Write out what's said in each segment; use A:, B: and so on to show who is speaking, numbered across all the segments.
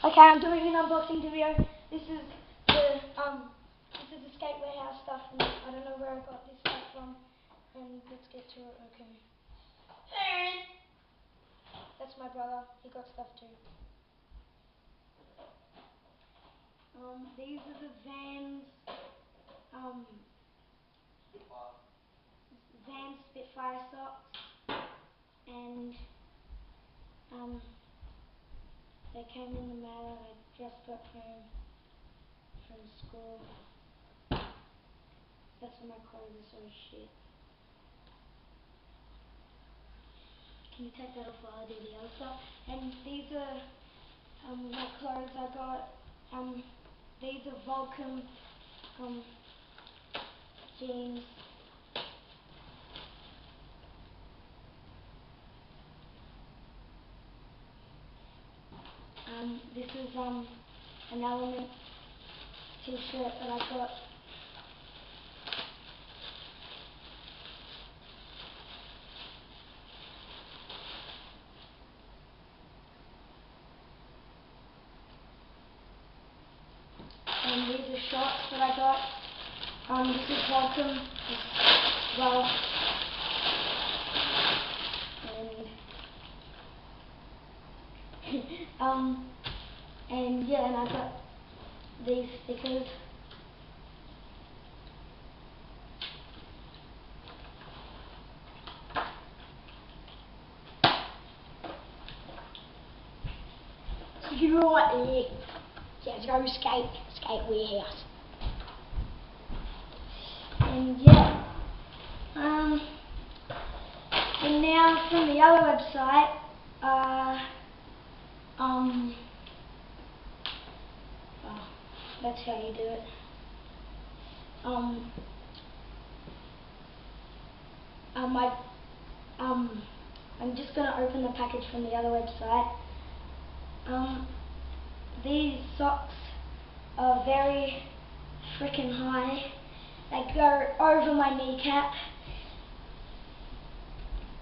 A: Okay, I'm doing an unboxing video. This is the skate warehouse stuff, and I don't know where I got this stuff from. And let's get to it. Okay. That's my brother. He got stuff too. These are the Vans Spitfire socks, and they came in the mail. I just got home from school. That's why my clothes are so shit. Can you take that off while I do the other stuff? And these are my clothes I got. These are Vulcan jeans. This is an Element t-shirt that I got. These are shorts that I got. This is Vulcan as well. And yeah, and I got these stickers. You're right there. Janoski skate warehouse. And yeah. And now from the other website, that's how you do it. I'm just gonna open the package from the other website. These socks are very freaking high. They go over my kneecap.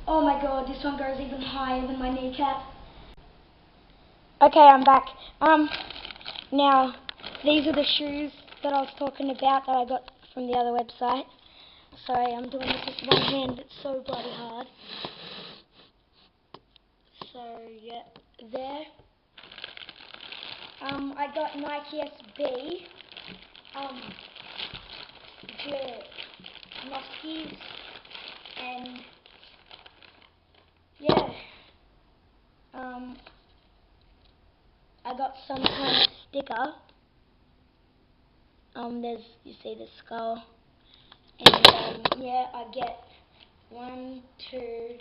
A: Oh my god, this one goes even higher than my kneecap. Okay, I'm back. Now, these are the shoes that I was talking about that I got from the other website. Sorry, I'm doing this with one hand, it's so bloody hard. So, yeah, there. I got Nike SB, janoskis, and yeah, I got some kind of sticker. You see the skull, and yeah, I get 1, 2,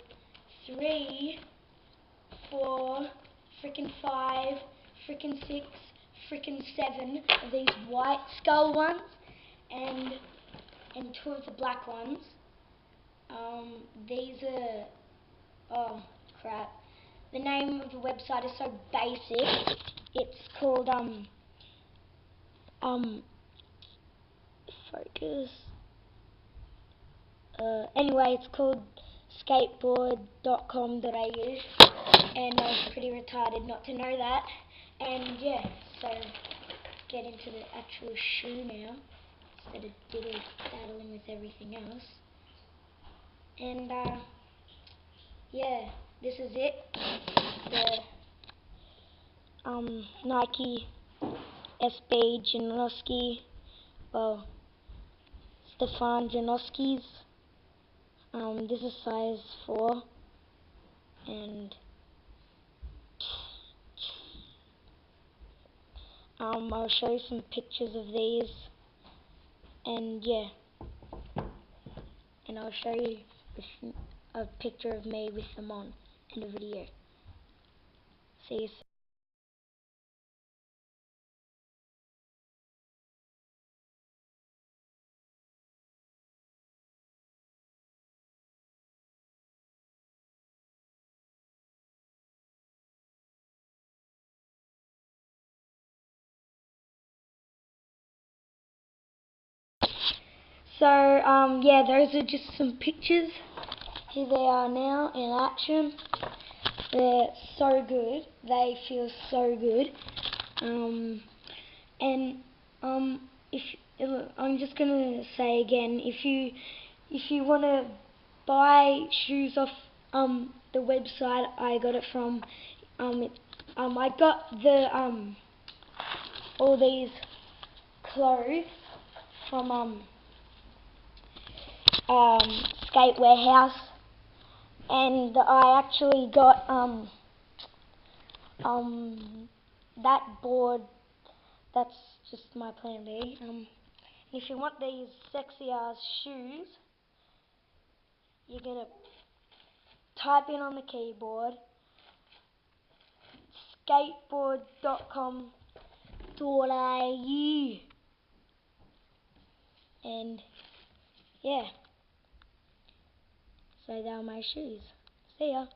A: 3, 4, freaking 5, freaking 6, freaking 7 of these white skull ones, and 2 of the black ones. These are, oh crap, the name of the website is so basic. It's called focus. Anyway, it's called skateboard.com.au, and I was pretty retarded not to know that. And yeah, so get into the actual shoe now instead of diddle-daddling with everything else. And yeah, this is it. The Nike SB Janoski, well, Stefan Janoskis. This is size 4, and I'll show you some pictures of these, and yeah, and I'll show you a picture of me with them on in the video. See you soon. So, yeah, those are just some pictures. Here they are now in action. They're so good. They feel so good. And if I'm just gonna say again, if you wanna buy shoes off the website I got it from, I got the all these clothes from Skate Warehouse, and I actually got that board. That's just my plan B. If you want these sexy ass shoes, you're gonna type in on the keyboard skateboard.com.au, and yeah, so they are my shoes. See ya.